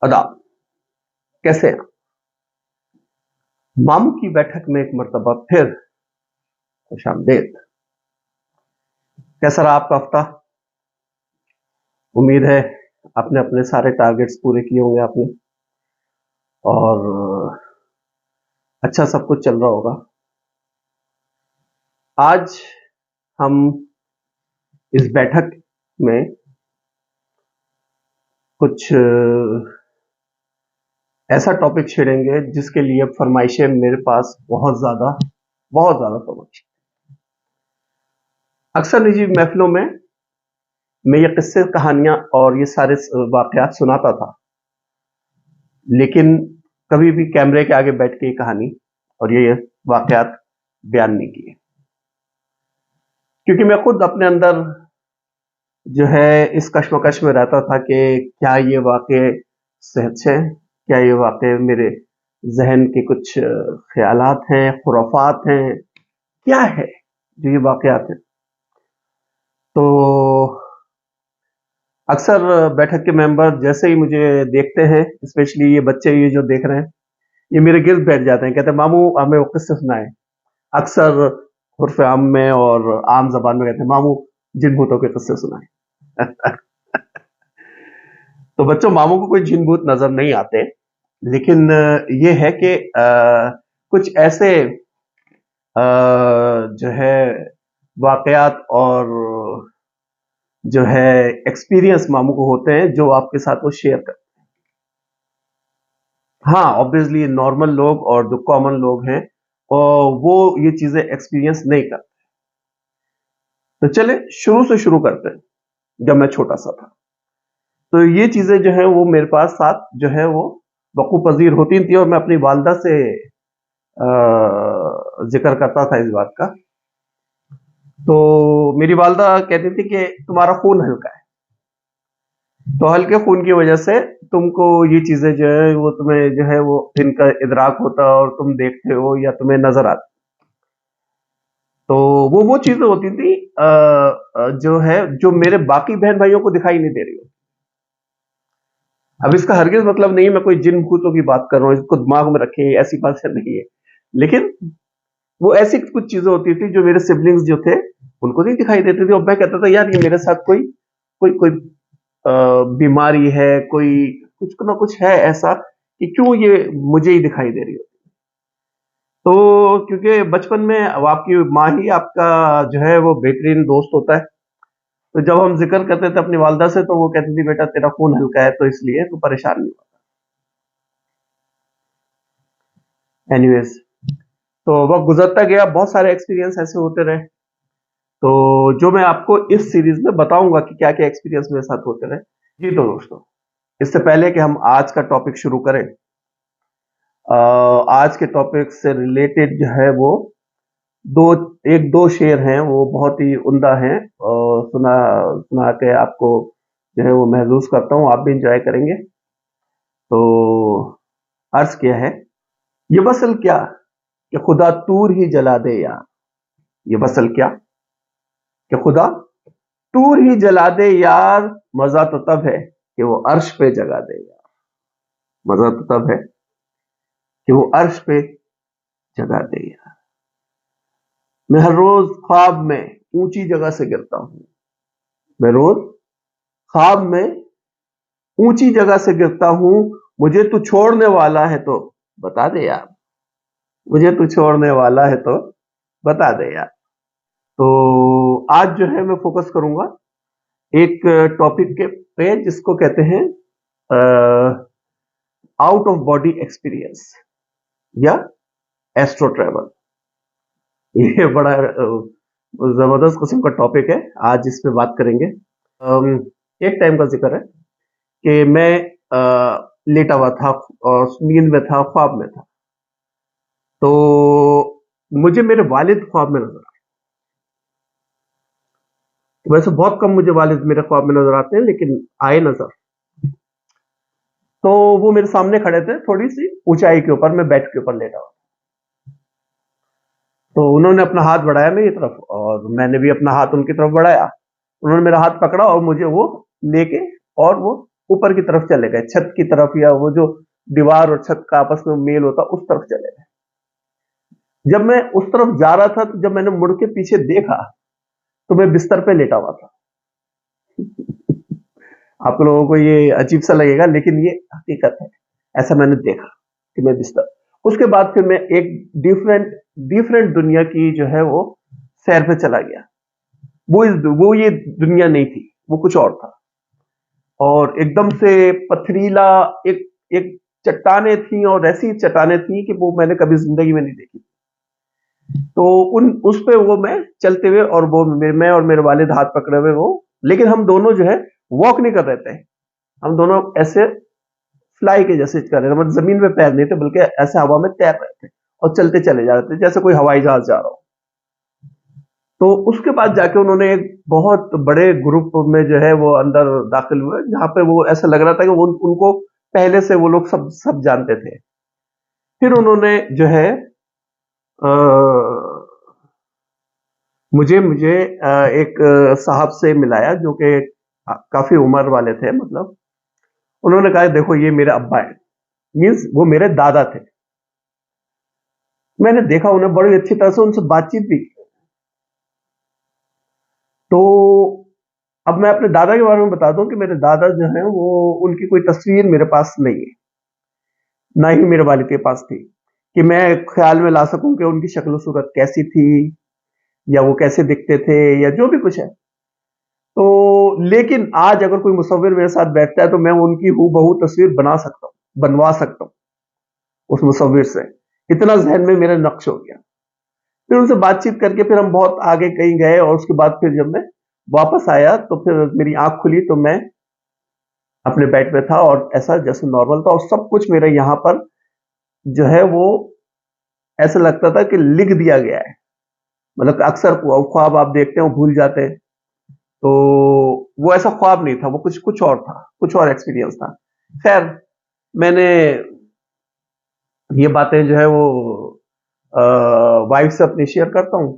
आदाब। कैसे हैं? मामू की बैठक में एक मर्तबा फिर खुशामदीद। कैसा रहा आपका हफ्ता? उम्मीद है आपने अपने सारे टारगेट्स पूरे किए होंगे आपने, और अच्छा सब कुछ चल रहा होगा। आज हम इस बैठक में कुछ ऐसा टॉपिक छेड़ेंगे जिसके लिए फरमाइशें मेरे पास बहुत ज्यादा फरमाइश। अक्सर निजी महफिलों में मैं ये किस्से, कहानियां और ये सारे वाकयात सुनाता था, लेकिन कभी भी कैमरे के आगे बैठ के ये कहानी और ये वाकयात बयान नहीं किए, क्योंकि मैं खुद अपने अंदर जो है इस कश्मकश में रहता था कि क्या ये वाकई सच है, क्या ये वाकई मेरे जहन के कुछ ख्यालात हैं, खुराफात हैं, क्या है जो ये वाकयात हैं। तो अक्सर बैठक के मेंबर जैसे ही मुझे देखते हैं, स्पेशली ये बच्चे ये जो देख रहे हैं, ये मेरे गिर्द बैठ जाते हैं, कहते हैं मामू हमें वो किस्से सुनाए। अक्सर उर्फ आम में और आम जबान में कहते हैं मामू जिन भूतों के किस्से सुनाए। तो बच्चों, मामू को कोई जिन भूत नजर नहीं आते, लेकिन ये है कि कुछ ऐसे जो है वाकयात और जो है एक्सपीरियंस मामू को होते हैं जो आपके साथ वो शेयर करते हैं। हाँ, ऑब्वियसली नॉर्मल लोग और जो कॉमन लोग हैं और वो ये चीजें एक्सपीरियंस नहीं करते। तो चले शुरू से शुरू करते हैं। जब मैं छोटा सा था तो ये चीजें जो है वो मेरे पास साथ जो है वो वकू पजीर होती थी, और मैं अपनी वालदा से जिक्र करता था इस बात का। तो मेरी वालदा कहती थी कि तुम्हारा खून हल्का है, तो हल्के खून की वजह से तुमको ये चीजें जो है वो तुम्हें जो है वो इनका इदराक होता है और तुम देखते हो या तुम्हें नजर आती। तो वो चीजें होती थी जो है जो मेरे बाकी बहन भाइयों को दिखाई नहीं दे रही हो। अब इसका हरगिज मतलब नहीं मैं कोई जिन भूतों की बात कर रहा हूँ, इसको दिमाग में रखे, ऐसी बात से नहीं है। लेकिन वो ऐसी कुछ चीजें होती थी जो मेरे सिबलिंग्स जो थे उनको नहीं दिखाई देती थी, और मैं कहता था यार ये मेरे साथ कोई कोई कोई बीमारी है, कोई कुछ ना कुछ है ऐसा कि क्यों ये मुझे ही दिखाई दे रही हो। तो क्योंकि बचपन में अब आपकी माँ ही आपका जो है वो बेहतरीन दोस्त होता है, तो जब हम जिक्र करते थे अपनी वालदा से तो वो कहती थी बेटा तेरा खून हल्का है तो इसलिए तू परेशान नहीं होता। एनीवेज, तो वक्त गुजरता गया, बहुत सारे एक्सपीरियंस ऐसे होते रहे, तो जो मैं आपको इस सीरीज में बताऊंगा कि क्या क्या एक्सपीरियंस मेरे साथ होते रहे। जी तो दोस्तों, इससे पहले कि हम आज का टॉपिक शुरू करें, आज के टॉपिक से रिलेटेड जो है वो दो एक दो शेर हैं, वो बहुत ही उम्दा हैं, और सुना सुना के आपको जो है वो महसूस करता हूँ आप भी इंजॉय करेंगे। तो अर्ज किया है, ये वसल क्या कि खुदा तूर ही जला दे यार। ये वसल क्या कि खुदा तूर ही जला दे यार, मजा तो तब है कि वो अर्श पे जगा दे यार। मजा तो तब है कि वो अर्श पे जगा दे यार। मैं हर रोज ख्वाब में ऊंची जगह से गिरता हूँ। मैं रोज ख्वाब में ऊंची जगह से गिरता हूँ। मुझे तू छोड़ने वाला है तो बता दे यार। मुझे तू छोड़ने वाला है तो बता दे यार। तो आज जो है मैं फोकस करूंगा एक टॉपिक के पे जिसको कहते हैं आउट ऑफ बॉडी एक्सपीरियंस या एस्ट्रो ट्रेवल। ये बड़ा जबरदस्त किस्म का टॉपिक है, आज इस पे बात करेंगे। एक टाइम का जिक्र है कि मैं लेटा हुआ था और नींद में था, ख्वाब में था। तो मुझे मेरे वालिद ख्वाब में नजर आए। वैसे बहुत कम मुझे वालिद मेरे ख्वाब में नजर आते हैं, लेकिन आए नजर। तो वो मेरे सामने खड़े थे, थोड़ी सी ऊंचाई के ऊपर, मैं बेड के ऊपर लेटा हुआ। तो उन्होंने अपना हाथ बढ़ाया मेरी तरफ और मैंने भी अपना हाथ उनकी तरफ बढ़ाया। उन्होंने मेरा हाथ पकड़ा और मुझे वो लेके और वो ऊपर की तरफ चले गए, छत की तरफ, या वो जो दीवार और छत का आपस में मेल होता उस तरफ चले गए। जब मैं उस तरफ जा रहा था, तो जब मैंने मुड़ के पीछे देखा, तो मैं बिस्तर पे लेटा हुआ था। आप लोगों को ये अजीब सा लगेगा, लेकिन ये हकीकत है। ऐसा मैंने देखा कि मैं बिस्तर, उसके बाद फिर मैं एक डिफरेंट डिफरेंट दुनिया की जो है वो सैर पे चला गया। वो ये दुनिया नहीं थी, वो कुछ और था। और एकदम से पथरीला, एक एक चट्टाने थी, और ऐसी चट्टाने थी कि वो मैंने कभी जिंदगी में नहीं देखी। तो उन उस पे वो मैं चलते हुए, और वो मैं और मेरे वालिद हाथ पकड़े हुए वो, लेकिन हम दोनों जो है वॉक नहीं कर रहे थे, हम दोनों ऐसे फ्लाई के जैसे कर रहे थे, मतलब जमीन पे पैर नहीं थे, बल्कि ऐसे हवा में तैर रहे थे और चलते चले जा रहे थे जैसे कोई हवाई जहाज जा रहा हो। तो उसके बाद जाके उन्होंने एक बहुत बड़े ग्रुप में जो है वो अंदर दाखिल हुए, जहां पे वो ऐसा लग रहा था कि उनको पहले से वो लोग सब सब जानते थे। फिर उन्होंने जो है अ, मुझे मुझे एक साहब से मिलाया, जो कि काफी उम्र वाले थे, मतलब उन्होंने कहा देखो ये मेरे अब्बा है, मीन्स वो मेरे दादा थे। मैंने देखा उन्हें बड़ी अच्छी तरह से उनसे बातचीत भी की। तो अब मैं अपने दादा के बारे में बता दूं कि मेरे दादा जो हैं वो, उनकी कोई तस्वीर मेरे पास नहीं है, ना ही मेरे वालिद के पास थी, कि मैं ख्याल में ला सकूं कि उनकी शक्ल सूरत कैसी थी, या वो कैसे दिखते थे, या जो भी कुछ है। तो लेकिन आज अगर कोई मुसव्विर मेरे साथ बैठता है, तो मैं उनकी हूबहू तस्वीर बना सकता हूँ, बनवा सकता हूँ उस मुसव्विर से। इतना जहन में मेरा नक्श हो गया। फिर उनसे बातचीत करके फिर हम बहुत आगे कहीं गए, और उसके बाद फिर जब मैं वापस आया, तो फिर मेरी आंख खुली, तो मैं अपने बेड पे था, और ऐसा जैसे नॉर्मल था, और सब कुछ मेरे यहाँ पर जो है वो ऐसा लगता था कि लिख दिया गया है। मतलब अक्सर ख्वाब आप देखते हो भूल जाते हैं, तो वो ऐसा ख्वाब नहीं था, वो कुछ कुछ और था, कुछ और एक्सपीरियंस था। खैर, मैंने ये बातें जो है वो वाइफ से अपनी शेयर करता हूँ,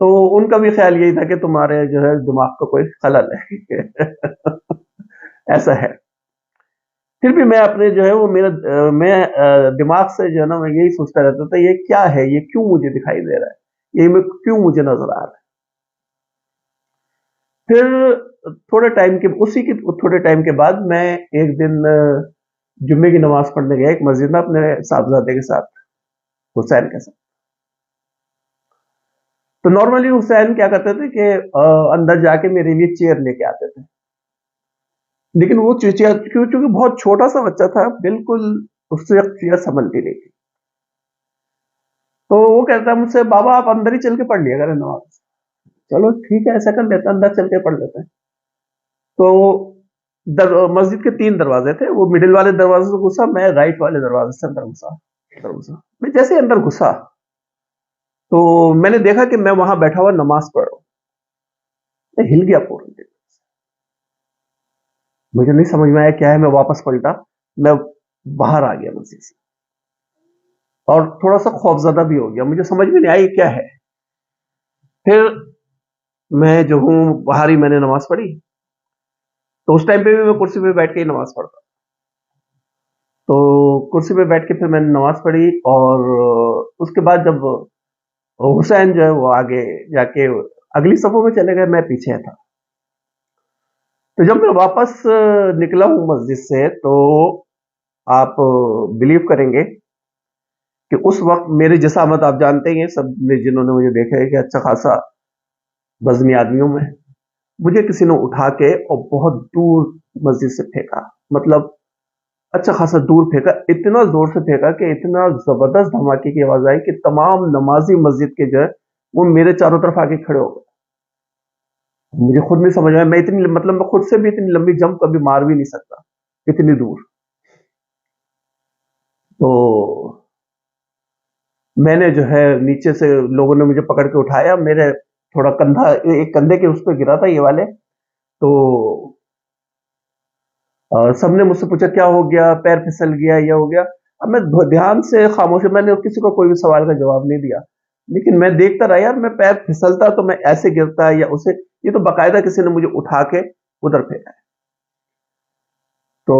तो उनका भी ख्याल यही था कि तुम्हारे जो है दिमाग का कोई खलल है। ऐसा है। फिर भी मैं अपने जो है वो मैं दिमाग से जो है ना, मैं यही सोचता रहता था ये क्या है, ये क्यों मुझे दिखाई दे रहा है, ये मैं क्यों मुझे नजर आ रहा है। फिर थोड़े टाइम के उसी के थोड़े टाइम के बाद मैं एक दिन जुम्मे की नमाज पढ़ने गया एक मस्जिद में अपने साहबजादे के साथ, हुसैन के साथ। तो नॉर्मली हुसैन क्या करते थे कि अंदर जाके मेरे लिए चेयर लेके आते थे, लेकिन वो चेयर, क्योंकि बहुत छोटा सा बच्चा था, बिल्कुल उससे चेयर संभलती नहीं थी। तो वो कहता है मुझसे, बाबा आप अंदर ही चल के पढ़ लिया करें नमाज। चलो ठीक है, ऐसा कर लेते हैं, अंदर चल के पढ़ लेते हैं। तो मस्जिद के 3 दरवाजे थे, वो मिडिल वाले दरवाजे से घुसा, मैं राइट वाले दरवाजे से अंदर घुसा। मैं जैसे अंदर घुसा, तो मैंने देखा कि मैं वहां बैठा हुआ नमाज पढ़ रहा हूं। मैं हिल गया पूरी, मुझे नहीं समझ में आया क्या है। मैं वापस पलटा, मैं बाहर आ गया मस्जिद से, और थोड़ा सा खौफजदा भी हो गया, मुझे समझ में नहीं आई क्या है। फिर मैं जो हूँ बाहर ही मैंने नमाज पढ़ी। तो उस टाइम पे भी मैं कुर्सी पे बैठ के ही नमाज पढ़ता। तो कुर्सी पे बैठ के फिर मैंने नमाज पढ़ी, और उसके बाद जब हुसैन जो है वो आगे जाके अगली सफों में चले गए, मैं पीछे था। तो जब मैं वापस निकला हूँ मस्जिद से, तो आप बिलीव करेंगे कि उस वक्त मेरे जिसामत आप जानते ही हैं, सब ने जिन्होंने मुझे देखा है कि अच्छा खासा वजनी आदमियों में, मुझे किसी ने उठा के और बहुत दूर मस्जिद से फेंका। मतलब अच्छा खासा दूर फेंका, इतना जोर से फेंका कि इतना जबरदस्त धमाके की आवाज आई कि तमाम नमाजी मस्जिद के जो है वो मेरे चारों तरफ आके खड़े हो गए। मुझे खुद नहीं समझ आया, मैं इतनी, मतलब मैं खुद से भी इतनी लंबी जंप कभी मार भी नहीं सकता, इतनी दूर। तो मैंने जो है नीचे से, लोगों ने मुझे पकड़ के उठाया, मेरे थोड़ा कंधा, एक कंधे के उस पर गिरा था ये वाले। तो सबने मुझसे पूछा क्या हो गया, पैर फिसल गया, ये हो गया। अब मैं ध्यान से खामोश, मैंने किसी को कोई भी सवाल का जवाब नहीं दिया, लेकिन मैं देखता रहा यार, मैं पैर फिसलता तो मैं ऐसे गिरता या उसे, ये तो बाकायदा किसी ने मुझे उठा के उधर फेंका है। तो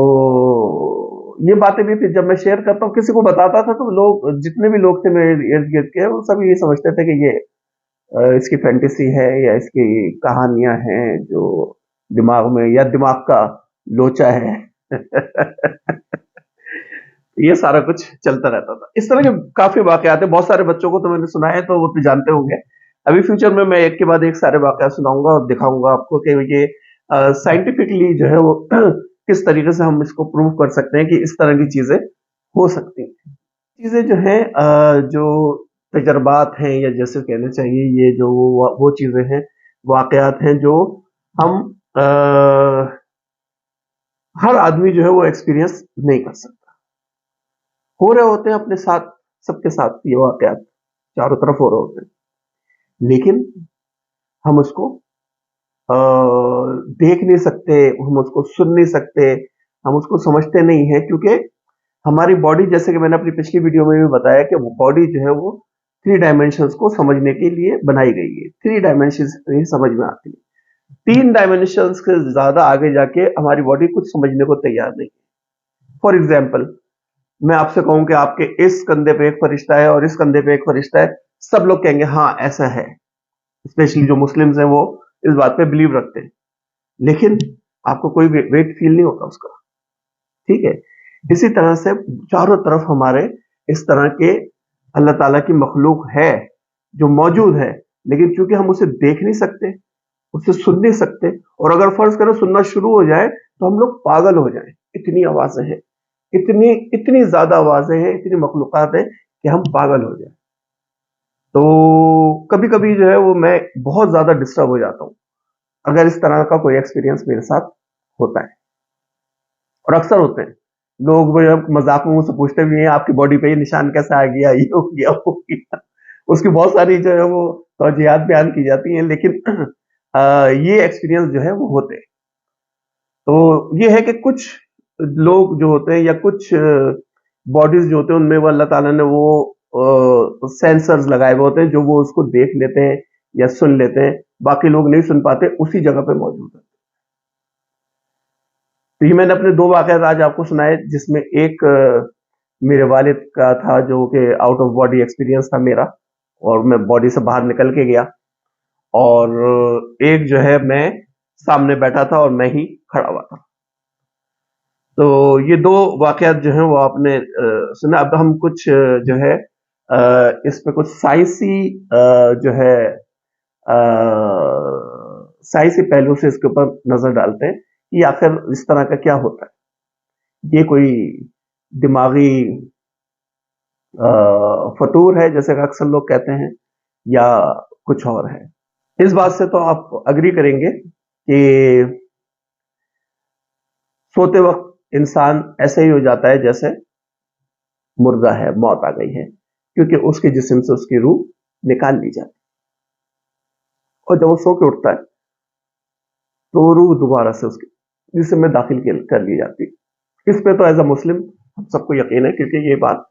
ये बातें भी फिर जब मैं शेयर करता हूँ, किसी को बताता था, तो लोग, जितने भी लोग थे मेरे इर्द गिर्द के, वो सब ये समझते थे कि ये इसकी फैंटेसी है या इसकी कहानियां हैं जो दिमाग में, या दिमाग का लोचा है। ये सारा कुछ चलता रहता था। इस तरह के काफी वाकयात हैं, बहुत सारे बच्चों को तो मैंने सुनाए, तो वो तो जानते होंगे। अभी फ्यूचर में मैं एक के बाद एक सारे वाकयात सुनाऊंगा और दिखाऊंगा आपको कि ये साइंटिफिकली जो है वो किस तरीके से हम इसको प्रूव कर सकते हैं कि इस तरह की चीजें हो सकती हैं। चीजें जो हैं, जो तजर्बात हैं, या जैसे कहना चाहिए, ये जो वो चीजें हैं, वाकयात हैं जो हम, अ, हर आदमी जो है वो एक्सपीरियंस नहीं कर सकता। हो रहे होते हैं अपने साथ, सबके साथ ये वाकयात चारों तरफ हो रहे होते हैं, लेकिन हम उसको अ, देख नहीं सकते, हम उसको सुन नहीं सकते, हम उसको समझते नहीं है, क्योंकि हमारी बॉडी, जैसे कि मैंने अपनी पिछली वीडियो में भी बताया, कि वो बॉडी जो है वो थ्री डायमेंशंस को समझने के लिए बनाई गई है। थ्री डायमेंशंस ही समझ में आती है, तीन डायमेंशंस के ज्यादा आगे जाके हमारी बॉडी कुछ समझने को तैयार नहीं है। फॉर एग्जाम्पल, मैं आपसे कहूं कि आपके इस कंधे पे एक फरिश्ता है और इस कंधे पे एक फरिश्ता है, सब लोग कहेंगे हाँ ऐसा है। स्पेशली जो मुस्लिम्स हैं वो इस बात पे बिलीव रखते हैं, लेकिन आपको कोई वेट फील नहीं होता उसका। ठीक है, इसी तरह से चारों तरफ हमारे इस तरह के अल्लाह ताला की मखलूक है जो मौजूद है, लेकिन चूंकि हम उसे देख नहीं सकते, उसे सुन नहीं सकते, और अगर फर्ज करो सुनना शुरू हो जाए तो हम लोग पागल हो जाएं। इतनी आवाजें हैं, इतनी इतनी ज्यादा आवाजें हैं, इतनी मखलूकात है कि हम पागल हो जाए। तो कभी कभी जो है वो मैं बहुत ज्यादा डिस्टर्ब हो जाता हूँ अगर इस तरह का कोई एक्सपीरियंस मेरे साथ होता है, और अक्सर होते हैं। लोग वो मजाक में मुझसे पूछते भी हैं, आपकी बॉडी पे ये निशान कैसे आ गया, ये हो गया, वो हो गया। उसकी बहुत सारी जो है वो तौजीहात बयान की जाती हैं, लेकिन ये एक्सपीरियंस जो है वो होते हैं। तो ये है कि कुछ लोग जो होते हैं, या कुछ बॉडीज जो होते हैं, उनमें वो अल्लाह ताला ने वो सेंसर्स लगाए हुए होते हैं जो वो उसको देख लेते हैं या सुन लेते हैं, बाकी लोग नहीं सुन पाते, उसी जगह पे मौजूद है। तो ये मैंने अपने दो वाकयात आज आपको सुनाए, जिसमें एक मेरे वालिद का था, जो कि आउट ऑफ बॉडी एक्सपीरियंस था मेरा, और मैं बॉडी से बाहर निकल के गया, और एक जो है मैं सामने बैठा था और मैं ही खड़ा हुआ था। तो ये दो वाकयात जो हैं वो आपने सुना। अब हम कुछ जो है इस पे कुछ साइंसी जो है साइंसी पहलू से इसके ऊपर नजर डालते हैं कि आखिर इस तरह का क्या होता है। ये कोई दिमागी फतूर है, जैसे कि अक्सर लोग कहते हैं, या कुछ और है। इस बात से तो आप अग्री करेंगे कि सोते वक्त इंसान ऐसे ही हो जाता है जैसे मुर्दा है, मौत आ गई है, क्योंकि उसके जिस्म से उसकी रूह निकाल ली जाती है, और जब वो सो के उठता है तो वो रूह दोबारा से उसके जिस्म में दाखिल कर ली जाती है। इस पे तो एज अ मुस्लिम हम सबको यकीन है, क्योंकि ये बात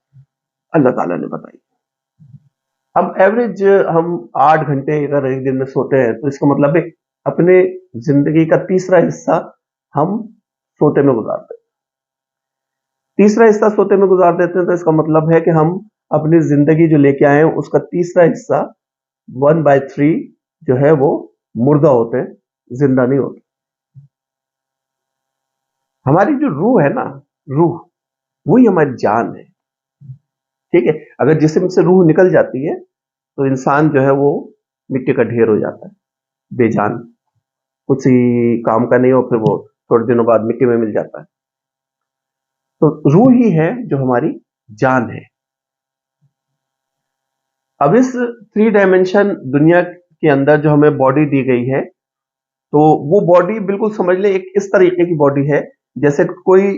अल्लाह ताला ने बताई। अब एवरेज हम 8 घंटे अगर एक दिन में सोते हैं, तो इसका मतलब है अपने जिंदगी का तीसरा हिस्सा हम सोते में गुजारते हैं। तीसरा हिस्सा सोते में गुजार देते हैं, तो इसका मतलब है कि हम अपनी जिंदगी जो लेके आए हैं उसका तीसरा हिस्सा 1/3 जो है वो मुर्दा होते हैं, जिंदा नहीं होते। हमारी जो रूह है ना, रूह वही हमारी जान है। ठीक है, अगर जिस्म से रूह निकल जाती है तो इंसान जो है वो मिट्टी का ढेर हो जाता है, बेजान, किसी काम का नहीं हो, फिर वो थोड़े दिनों बाद मिट्टी में मिल जाता है। तो रूह ही है जो हमारी जान है। अब इस थ्री डायमेंशन दुनिया के अंदर जो हमें बॉडी दी गई है, तो वो बॉडी बिल्कुल समझ ले एक इस तरीके की बॉडी है, जैसे कोई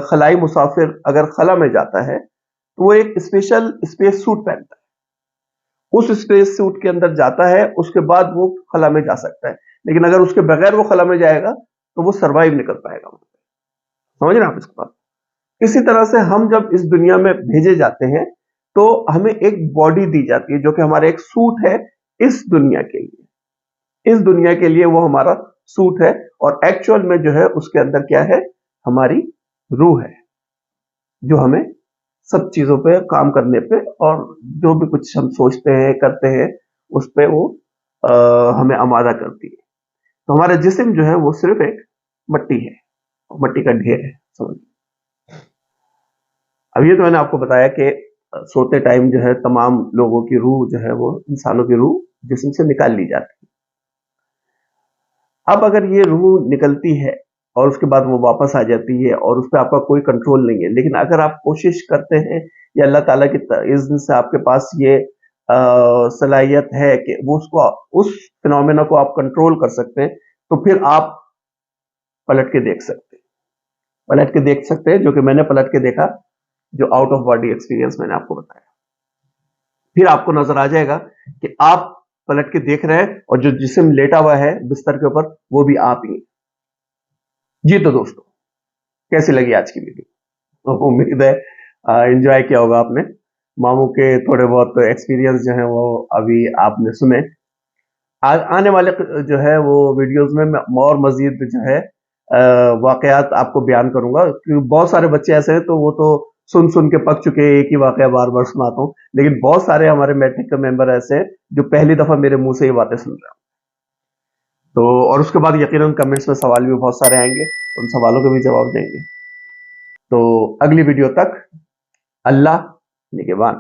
खलाई मुसाफिर अगर खला में जाता है तो वो एक स्पेशल स्पेस सूट पहनता है, उस स्पेस सूट के अंदर जाता है, उसके बाद वो खला में जा सकता है। लेकिन अगर उसके बगैर वो खला में जाएगा तो वो सरवाइव नहीं कर पाएगा। समझ रहे हैं आप इसके बात। इसी तरह से हम जब इस दुनिया में भेजे जाते हैं तो हमें एक बॉडी दी जाती है जो कि हमारा एक सूट है इस दुनिया के लिए। इस दुनिया के लिए वो हमारा सूट है, और एक्चुअल में जो है उसके अंदर क्या है, हमारी रूह है जो हमें सब चीजों पे काम करने पे और जो भी कुछ हम सोचते हैं करते हैं उस पे वो हमें आमादा करती है। तो हमारा जिस्म जो है वो सिर्फ एक मट्टी है, मट्टी का ढेर है, समझ। अब ये तो मैंने आपको बताया कि सोते टाइम जो है तमाम लोगों की रूह जो है वो इंसानों की रूह जिस्म से निकाल ली जाती है। अब अगर ये रूह निकलती है और उसके बाद वो वापस आ जाती है और उस पे आपका कोई कंट्रोल नहीं है, लेकिन अगर आप कोशिश करते हैं या अल्लाह ताला की इज़्न से आपके पास ये सलाहियत है कि वो उसको उस फिनोमेना को आप कंट्रोल कर सकते हैं, तो फिर आप पलट के देख सकते हैं। पलट के देख सकते हैं, जो कि मैंने पलट के देखा, जो आउट ऑफ बॉडी एक्सपीरियंस मैंने आपको बताया। फिर आपको नजर आ जाएगा कि आप पलट के देख रहे हैं और जो जिस्म लेटा हुआ है बिस्तर के ऊपर वो भी आप ही हैं। जी तो दोस्तों, कैसी लगी आज की वीडियो? तो उम्मीद है एंजॉय किया होगा आपने। मामू के थोड़े बहुत एक्सपीरियंस जो है वो अभी आपने सुने। आने वाले जो है वो वीडियोस में मैं और मजीद जो है वाकयात आपको बयान करूंगा, क्योंकि बहुत सारे बच्चे ऐसे हैं तो वो तो सुन सुन के पक चुके हैं, एक ही वाकया बार बार सुनाता हूँ, लेकिन बहुत सारे हमारे मैट्रिक के मेंबर ऐसे हैं जो पहली दफा मेरे मुंह से ये बातें सुन रहे हैं। तो और उसके बाद यकीनन कमेंट्स में सवाल भी बहुत सारे आएंगे, उन सवालों के भी जवाब देंगे। तो अगली वीडियो तक अल्लाह निगहबान।